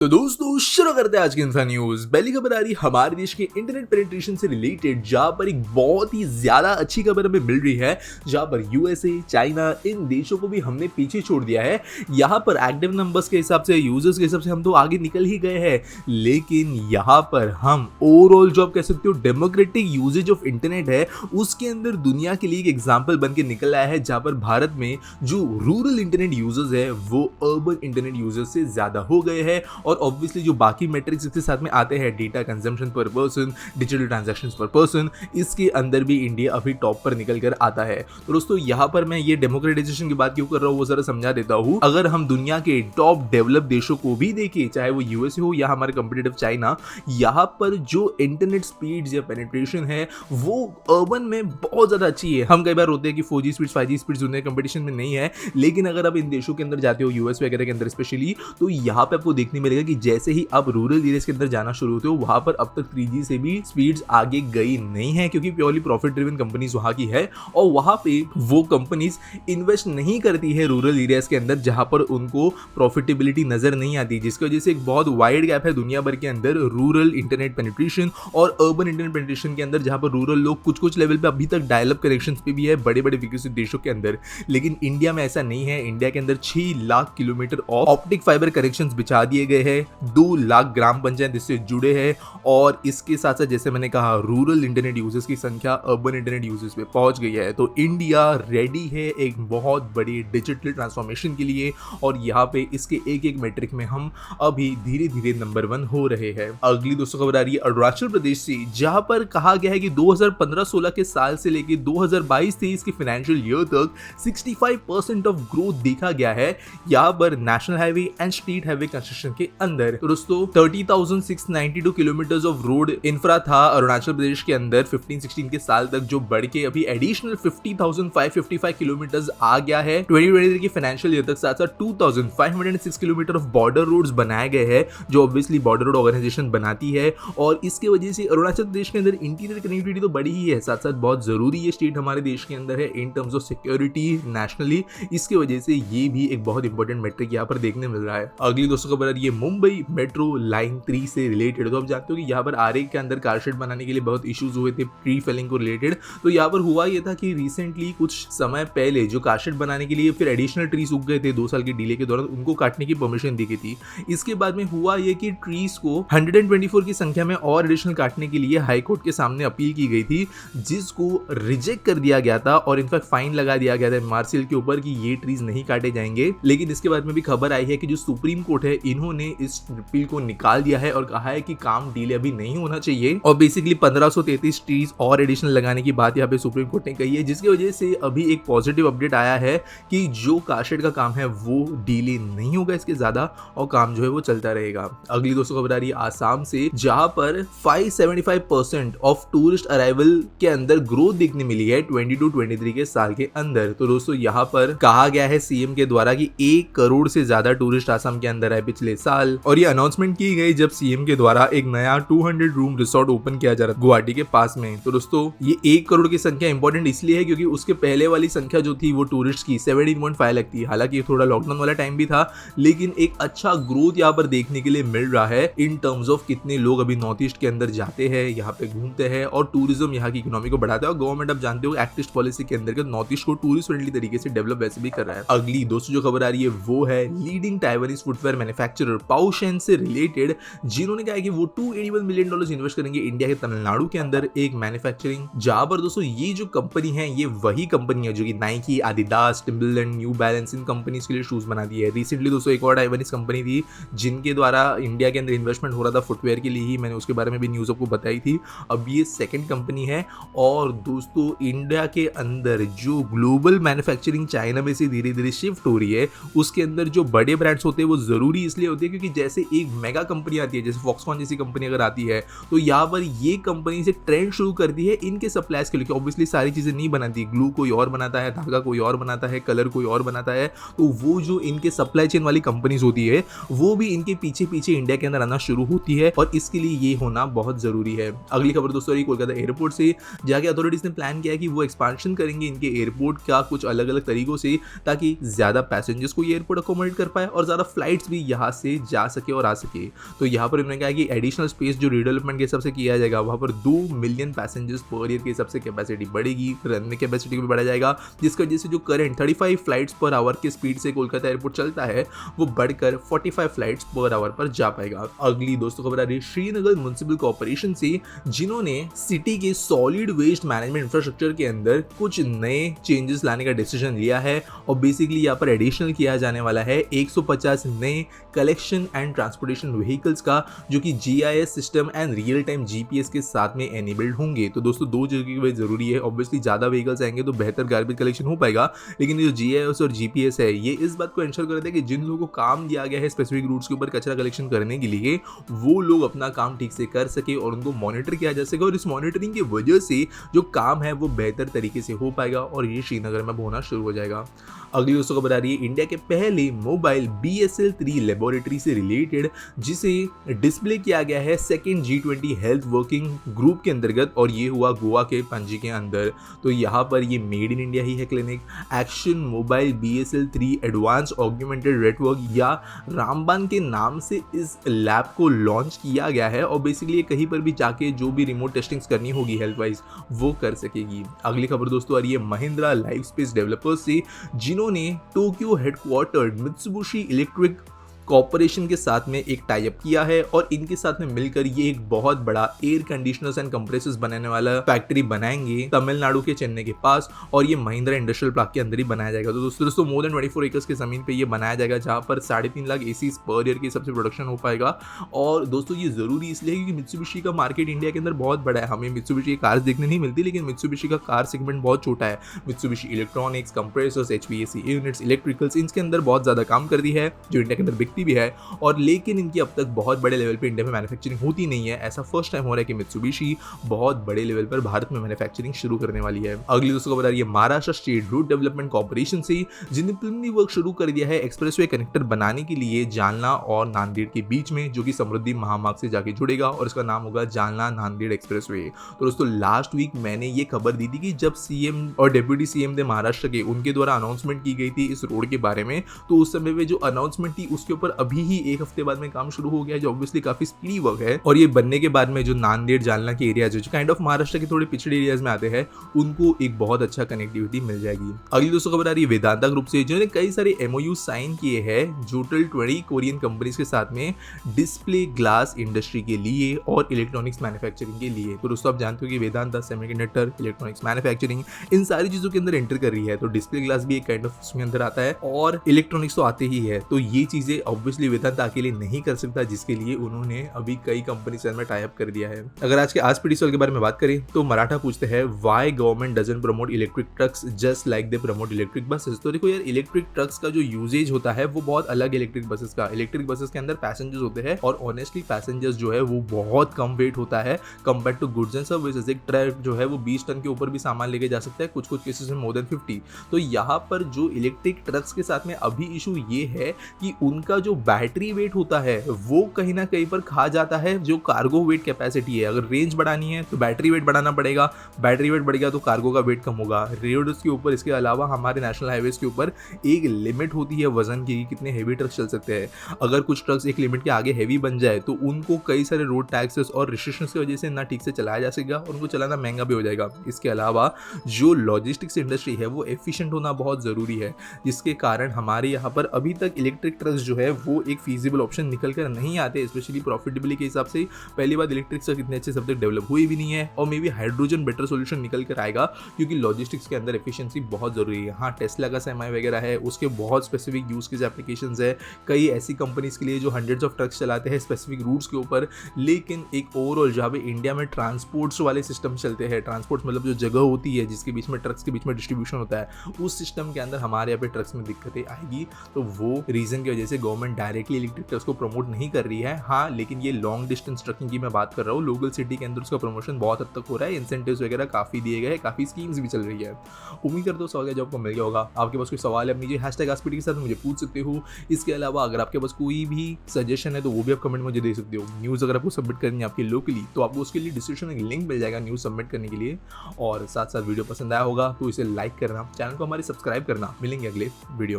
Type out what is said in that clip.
तो दोस्तों शुरू करते हैं आज की इंफा न्यूज। पहली खबर आ रही हमारे देश के इंटरनेट पेनिट्रेशन से रिलेटेड, जहां पर एक बहुत ही ज्यादा अच्छी खबर हमें मिल रही है, जहां पर यूएसए, चाइना, इन देशों को भी हमने पीछे छोड़ दिया है। यहां पर एक्टिव नंबर्स के हिसाब से, यूजर्स के हिसाब से हम तो आगे निकल ही गए हैं, लेकिन यहां पर हम ओवरऑल जो आप कह सकते हो डेमोक्रेटिक यूजेज ऑफ इंटरनेट है, उसके अंदर दुनिया के लिए एक एग्जाम्पल बन के निकल आया है, जहां पर भारत में जो रूरल इंटरनेट यूजर्स है वो अर्बन इंटरनेट यूजर्स से ज्यादा हो गए हैं। और ऑब्वियसली जो बाकी मैट्रिक्स इसके साथ में आते हैं, डेटा कंजम्पशन पर पर्सन, डिजिटल ट्रांजैक्शंस पर पर्सन, इसके अंदर भी इंडिया अभी टॉप पर निकल कर आता है। तो दोस्तों यहाँ पर मैं ये डेमोक्रेटाइजेशन की बात क्यों कर रहा हूँ वो जरा समझा देता हूँ। अगर हम दुनिया के टॉप डेवलप देशों को भी देखें, चाहे वो यूएसए हो या हमारे कंपिटिटिव चाइना, यहाँ पर जो इंटरनेट स्पीड या पेनिट्रेशन है वो अर्बन में बहुत ज्यादा अच्छी है। हम कई बार होते हैं कि 4G स्पीड 5G स्पीड दुनिया कंपटीशन में नहीं है, लेकिन अगर आप इन देशों के अंदर जाते हो, यूएस वगैरह के अंदर स्पेशली, तो यहाँ पे आपको देखने मिलेगा कि जैसे ही आप रूरल एरियाज के अंदर जाना शुरू होते हो, वहां पर अब तक 3G से भी स्पीड्स आगे गई नहीं है, क्योंकि प्योरली प्रॉफिट ड्रिवन कंपनीज वहां की है और वहां पे वो कंपनीज इन्वेस्ट नहीं करती है रूरल एरियाज के अंदर, जहां पर उनको प्रॉफिटेबिलिटी नजर नहीं आती, जिसकी वजह से एक बहुत वाइड गैप है दुनिया भर के अंदर रूरल इंटरनेट पेनिट्रेशन और अर्बन इंटरनेट पेनिट्रेशन के अंदर, जहां पर रूरल लोग कुछ कुछ लेवल पे अभी तक डायल अप कनेक्शंस पे भी है बड़े बड़े विकसित देशों के अंदर। लेकिन इंडिया में ऐसा नहीं है। इंडिया के अंदर 6 lakh kilometre optic fibre connections बिछा दिए गए हैं, 2 लाख ग्राम पंचायत इससे जुड़े हैं, और इसके साथ साथ जैसे मैंने कहा रूरल इंटरनेट यूजर्स की संख्या अर्बन इंटरनेट यूजर्स पे पहुंच गई है। तो इंडिया रेडी है एक बहुत बड़ी डिजिटल ट्रांसफॉर्मेशन के लिए, और यहाँ पे इसके एक एक मैट्रिक में हम अभी धीरे धीरे नंबर 1 हो रहे हैं। अगली दोस्तों खबर आ रही है अरुणाचल प्रदेश से, जहां पर कहा गया है कि 2015-16 के साल से लेकर 2022-23 के फाइनेंशियल ईयर तक 65% ऑफ ग्रोथ देखा गया है यहाँ पर national highway and street highway construction के अंदर। तो दोस्तों 30,692 किलोमीटर ऑफ रोड इंफ्रा था अरुणाचल प्रदेश के अंदर 15-16 के साल तक, जो बढ़ के अभी एडिशनल 50,555 किलोमीटर आ गया है 2023 के फाइनेंशियल ईयर तक। साथ साथ 2,506 किलोमीटर ऑफ बॉर्डर रोड्स बनाए गए हैं, जो ऑब्वियसली बॉर्डर रोड ऑर्गेनाइजेशन बनाती है, और इसके वजह से अरुणाचल प्रदेश के अंदर इंटीरियर कनेक्टिविटी तो बढ़ी ही है, साथ साथ बहुत जरूरी ये स्टेट हमारे देश के अंदर है in terms of security nationally. इसकी वजह से ये भी एक बहुत इंपॉर्टेंट मैट्रिक यहाँ पर देखने मिल रहा है। अगली दोस्तों खबर ये मुंबई मेट्रो लाइन 3 से रिलेटेड। तो आप जानते हो कि यहाँ पर आरए के अंदर कारशेड बनाने के लिए बहुत इश्यूज हुए थे प्री फिलिंग को रिलेटेड। तो यहाँ पर हुआ ये था कि रिसेंटली कुछ समय पहले जो कारशेड बनाने के लिए फिर एडिशनल ट्रीज उग गए थे 2 साल के डिले के दौरान, उनको काटने की परमिशन दी गई थी। इसके बाद में हुआ ये कि ट्रीज को 124 की संख्या में और एडिशनल काटने के लिए हाई कोर्ट के सामने अपील की गई थी, जिसको रिजेक्ट कर दिया गया था और इनफैक्ट फाइन लगा दिया गया था एमआरसीएल के ऊपर कि ये ट्रीज नहीं काटे जाएंगे। लेकिन इसके बाद में भी खबर आई है कि जो सुप्रीम कोर्ट है इन्होंने इस अपील को निकाल दिया है और कहा है कि काम डिले अभी नहीं होना चाहिए, और बेसिकली 1533 ट्रीज और एडिशनल लगाने की बात यहाँ पे सुप्रीम कोर्ट ने कही है, जिसकी वजह से अभी एक पॉजिटिव अपडेट आया है कि जो कारशेड का काम है वो डिले नहीं होगा इसके ज्यादा, और काम जो है वो चलता रहेगा। अगली दोस्तों खबर आ रही है आसाम से, जहां पर 575% ऑफ टूरिस्ट अराइवल के अंदर ग्रोथ देखने मिली है 22-23 के साल के अंदर। तो दोस्तों यहाँ पर कहा गया है सीएम के द्वारा कि 1 करोड़ से ज्यादा टूरिस्ट आसाम के अंदर है पिछले साल, और ये अनाउंसमेंट की गई जब सीएम के द्वारा एक नया 200 रूम रिसोर्ट ओपन किया जा रहा गुवाहाटी के पास में। तो दोस्तों ये 1 करोड़ की संख्या इंपॉर्टेंट इसलिए है क्योंकि उसके पहले वाली संख्या जो थी वो टूरिस्ट की 17.5 लाख थी। हालांकि थोड़ा लॉकडाउन वाला टाइम भी था, लेकिन एक अच्छा ग्रोथ यहाँ पर देखने के लिए मिल रहा है इन टर्म्स ऑफ कितने लोग अभी नॉर्थ ईस्ट के अंदर जाते हैं, यहाँ पे घूमते हैं, और टूरिज्म यहाँ की इकोनॉमी को बढ़ाता है। और गवर्नमेंट आप जानते हो एक्टिस्ट पॉलिसी के अंदर नॉर्थ ईस्ट को टूरिस्ट फ्रेंडली तरीके से डेवलप वैसे भी कर रहा है। अगली दोस्तों जो खबर आ रही है वो है लीडिंग टाइवानीज फुटवेयर मैन्युफैक्चरर पाओशेन से रिलेटेड, जिन्होंने कहा है कि वो $281 मिलियन इन्वेस्ट करेंगे इंडिया के तमिलनाडु के अंदर एक मैन्युफैक्चरिंग, जहां पर दोस्तों ये जो कंपनी है ये वही कंपनी है जो कि Nike, Adidas, Timberland, new balance इन कंपनीज के लिए शूज बनाती है। रिसेंटली दोस्तों एक और टाइवानीज कंपनी थी जिनके द्वारा इंडिया के अंदर इन्वेस्टमेंट हो रहा था फुटवेयर के लिए ही, मैंने उसके बारे में भी न्यूज आपको बताई थी। अब ये सेकंड कंपनी है, और दोस्तों इंडिया के अंदर जो ग्लोबल मैन्युफैक्चरिंग चाइना में से धीरे धीरे शिफ्ट हो रही है, उसके अंदर जो बड़े ब्रांड्स होते हैं वो जरूरी इसलिए होते हैं क्योंकि जैसे एक मेगा कंपनी आती है, जैसे फॉक्सकॉन जैसी कंपनी अगर आती है, तो यहाँ पर ये कंपनी से ट्रेंड शुरू करती है इनके सप्लायर्स के लिए। ऑब्वियसली सारी चीजें नहीं बनाती, ग्लू कोई और बनाता है, धागा कोई और बनाता है, कलर कोई और बनाता है, तो वो जो इनके सप्लाई चेन वाली कंपनीज होती है वो भी इनके पीछे पीछे इंडिया के अंदर आना शुरू होती है, और इसके लिए ये होना बहुत जरूरी है। अगली खबर दोस्तों कोलकाता एयरपोर्ट से, जहाँ अथॉरिटीज ने प्लान किया है कि वो एक्सपांशन करेंगे इनके एयरपोर्ट का कुछ अलग अलग तरीकों से, ताकि ज्यादा पैसेंजर्स को एयरपोर्ट अकोमोडेट कर पाए और ज्यादा फ्लाइट्स भी यहाँ से जा सके और आ सके। तो यहाँ पर उन्होंने कहा कि एडिशनल स्पेस जो रीडेवलपमेंट के हिसाब से किया जाएगा वहाँ पर 2 मिलियन पैसेंजर्स पर ईयर के हिसाब से कैपेसिटी बढ़ेगी, रनवे कैपेसिटी भी बढ़ा जाएगा, जिसकी वजह से जो करंट 35 फ्लाइट्स पर आवर की स्पीड से कोलकाता एयरपोर्ट चलता है वो बढ़कर 45 फ्लाइट्स पर आवर पर जा पाएगा। अगली दोस्तों खबर आ रही है श्रीनगर म्युनिसिपल कॉर्पोरेशन से, जिन्होंने सिटी के सॉलिड वेस्ट मैनेजमेंट इंफ्रास्ट्रक्चर के अंदर कुछ नए चेंजेस लाने का डिसीजन लिया है और बेसिकली यहाँ पर एडिशनल किया जाने वाला है 150 नए कलेक्शन एंड ट्रांसपोर्टेशन व्हीकल्स का, जो कि GIS system and real time GPS के साथ में एनेबल्ड होंगे। तो दोस्तों दो चीज़ों की वजह जरूरी है, ऑब्वियसली ज़्यादा व्हीकल्स आएंगे तो बेहतर गार्बेज कलेक्शन हो पाएगा, लेकिन ये जो GIS और GPS है ये इस बात को इंश्योर करता है कि जिन लोगों को काम दिया गया है स्पेसिफिक रूट्स के ऊपर कचरा कलेक्शन करने के लिए वो लोग अपना काम ठीक से कर सके और उनको मॉनिटर किया जा सके, और इस मॉनिटरिंग की वजह से जो काम है वो बेहतर तरीके से हो पाएगा और ये श्रीनगर में होना शुरू हो जाएगा। अगली दोस्तों को बता रही है इंडिया के पहले मोबाइल BSL-3 लेबोरेटरी से रिलेटेड, जिसे डिस्प्ले किया गया है second G20 health working group के अंतर्गत, और ये हुआ गोवा के पणजी के अंदर। तो यहाँ पर ये मेड इन इंडिया ही है clinic. Action mobile BSL-3 advance augmented network या रामबान के नाम से इस लैब को लॉन्च किया गया है, और बेसिकली कहीं पर भी जाके जो भी रिमोट टेस्टिंग्स करनी होगी हेल्थ वाइज वो कर सकेगी। अगली खबर दोस्तों आ रही है महिंद्रा लाइफ स्पेस डेवलपर्स से, जिन्होंने Tokyo headquartered Mitsubishi electric corporation के साथ में एक टाई अप किया है, और इनके साथ में मिलकर ये एक बहुत बड़ा एयर कंडीशनर्स एंड कंप्रेसर्स बनाने वाला फैक्ट्री बनाएंगे तमिलनाडु के चेन्नई के पास, और ये महिंद्रा इंडस्ट्रियल पार्क के अंदर ही बनाया जाएगा। तो दोस्तों मोर देन 24 एकर्स की जमीन पे ये बनाया जाएगा, जहां पर 3.5 लाख ACs पर ईयर की सबसे प्रोडक्शन हो पाएगा। और दोस्तों ये जरूरी इसलिए क्योंकि मित्सुबिशी का मार्केट इंडिया के अंदर बहुत बड़ा है, हमें मित्सुबिशी की कार्स देखने नहीं मिलती, लेकिन मित्सुबिशी का कार सेगमेंट बहुत छोटा है। Mitsubishi electronics, compressors, HVAC units, electricals, इनके अंदर बहुत ज्यादा काम करती है जो इंडिया के अंदर बिकती भी है, और लेकिन इनकी अब तक बहुत बड़े लेवल पे इंडिया में मैन्युफैक्चरिंग होती नहीं है। ऐसा फर्स्ट टाइम हो रहा है कि मित्सुबिशी बहुत बड़े लेवल पर भारत में मैन्युफैक्चरिंग शुरू करने वाली है। अगली दोस्तों को बता रही है Maharashtra state road development corporation से, जिन्हें प्रिलिमिनरी वर्क शुरू कर दिया है एक्सप्रेसवे कनेक्टर बनाने के लिए जालना और नांदेड़ के बीच में, जो कि समृद्धि महामार्ग से जाके जुड़ेगा और इसका नाम होगा जालना नांदेड़ एक्सप्रेसवे। तो दोस्तों लास्ट वीक मैंने ये खबर दी थी कि जब CM और डेप्यूटी CM थे महाराष्ट्र के, उनके द्वारा अनाउंसमेंट की गई थी इस रोड के बारे में, तो उस समय में जो अनाउंसमेंट थी उसके ऊपर अभी ही एक हफ्ते बाद में काम शुरू हो गया है, जो ऑब्वियसली काफी स्पीडी वर्क है, और ये बनने के बाद में जो नांदेड़ जालना के एरिया जो काइंड ऑफ महाराष्ट्र के थोड़े पिछड़े एरियाज में आते हैं उनको एक बहुत अच्छा कनेक्टिविटी मिल जाएगी। अगली दोस्तों खबर आ रही है वेदांता ग्रुप से, जिन्होंने कई सारे MOU साइन किए हैं टोटल 20 कोरियन कंपनीज के साथ में डिस्प्ले ग्लास इंडस्ट्री के लिए और इलेक्ट्रॉनिक्स मैन्युफैक्चरिंग के लिए। तो दोस्तों आप जानते हो कि वेदांता सेमीकंडक्टर, इलेक्ट्रॉनिक्स मैन्युफैक्चरिंग इन सारी चीजों के अंदर एंटर कर रही है, तो डिस्प्ले ग्लास भी एक काइंड ऑफ उसमें अंदर आता है, और इलेक्ट्रॉनिक्स तो आते ही है। तो ये चीजें ऑब्वियसली वेदांता अकेले नहीं कर सकता, जिसके लिए उन्होंने अभी कई कंपनी से में टाई अप कर दिया है। अगर आज के आज के बारे में बात करें तो मराठा पूछते हैं why government doesn't promote electric trucks just like they promote electric buses. तो देखो यार, इलेक्ट्रिक ट्रक्स का जो यूजेज होता है वो बहुत अलग इलेक्ट्रिक बसेस का। इलेक्ट्रिक बसेस के अंदर पैसेंजर्स होते हैं, और ऑनेस्टली पैसेंजर्स जो है वो बहुत कम वेट होता है compare to goods and services. एक ट्रक जो है वो 20 टन के ऊपर भी सामान लेके जा सकता है, कुछ कुछ केसेस में मोर देन 50। तो यहाँ पर जो इलेक्ट्रिक ट्रक्स के साथ में अभी इशू ये है कि उनका जो बैटरी वेट होता है वो कहीं ना कहीं पर खा जाता है जो कार्गो वेट कैपेसिटी है। अगर रेंज बढ़ानी है तो बैटरी वेट बढ़ाना पड़ेगा, बैटरी वेट बढ़ेगा तो कार्गो का वेट कम होगा रोड्स के ऊपर। इसके अलावा हमारे नेशनल हाईवेज के ऊपर एक लिमिट होती है वजन की, कितने हेवी ट्रक्स चल सकते हैं। अगर कुछ ट्रक्स एक लिमिट के आगे हेवी बन जाए तो उनको कई सारे रोड टैक्सेस और रिस्ट्रिक्शंस की वजह से ना ठीक से चलाया जा सकेगा और उनको चलाना महंगा भी हो जाएगा। इसके अलावा जो लॉजिस्टिक्स इंडस्ट्री है वो एफिशिएंट होना बहुत ज़रूरी है, जिसके कारण हमारे यहाँ पर अभी तक इलेक्ट्रिक ट्रक्स जो है वो एक फीजिबल ऑप्शन निकल कर नहीं आते, स्पेशली प्रॉफिटेबिलिटी के हिसाब से। पहली बात, इलेक्ट्रिक ट्रक इतने अच्छे सब तक डेवलप हुई भी नहीं है, और may be hydrogen better solution निकल कर आएगा, क्योंकि लॉजिस्टिक्स के अंदर एफिशिएंसी बहुत जरूरी है। हाँ, टेस्ला का सेमी वगैरह है, उसके बहुत स्पेसिफिक यूज केस एप्लीकेशंस है, कई ऐसी कंपनीज के लिए जो हंड्रेड्स ऑफ ट्रक्स चलाते हैं स्पेसिफिक रूट्स के ऊपर। लेकिन एक ओवरऑल जहाँ पे इंडिया में ट्रांसपोर्ट्स वाले सिस्टम चलते हैं, ट्रांसपोर्ट मतलब जो जगह होती है जिसके बीच में ट्रक्स के बीच में डिस्ट्रीब्यूशन होता है, उस सिस्टम के अंदर हमारे यहाँ पे ट्रक्स में दिक्कतें आएगी। तो वो रीजन की वजह से गवर्नमेंट डायरेक्टली इलेक्ट्रिक ट्रक्स को प्रमोट नहीं कर रही है। हाँ, लेकिन ये लॉन्ग डिस्टेंस ट्रकिंग की मैं बात कर रहा हूँ, लोकल सिटी के अंदर उसका प्रमोशन बहुत हद तक हो रहा है, इंसेंटिव्स वगैरह काफी दिए गए, काफी स्कीम्स भी चल रही है। उम्मीद करता हूँ सवाल जवाब आपको मिल गया होगा। आपके पास कोई सवाल है अपनी हैशटैग आस्पीडी के साथ मुझे पूछ सकते हो। इसके अलावा अगर आपके पास कोई भी सजेशन है तो वो भी आप कमेंट मुझे दे सकते हो। न्यूज़ अगर आपको सबमिट करनी है आपकी लोकली, तो आपको उसके लिए डिस्क्रिप्शन में लिंक मिल जाएगा न्यूज़ सबमिट करने के लिए। और साथ साथ वीडियो पसंद आया होगा तो इसे लाइक करना, चैनल को हमारे सब्सक्राइब करना। मिलेंगे अगले वीडियो में।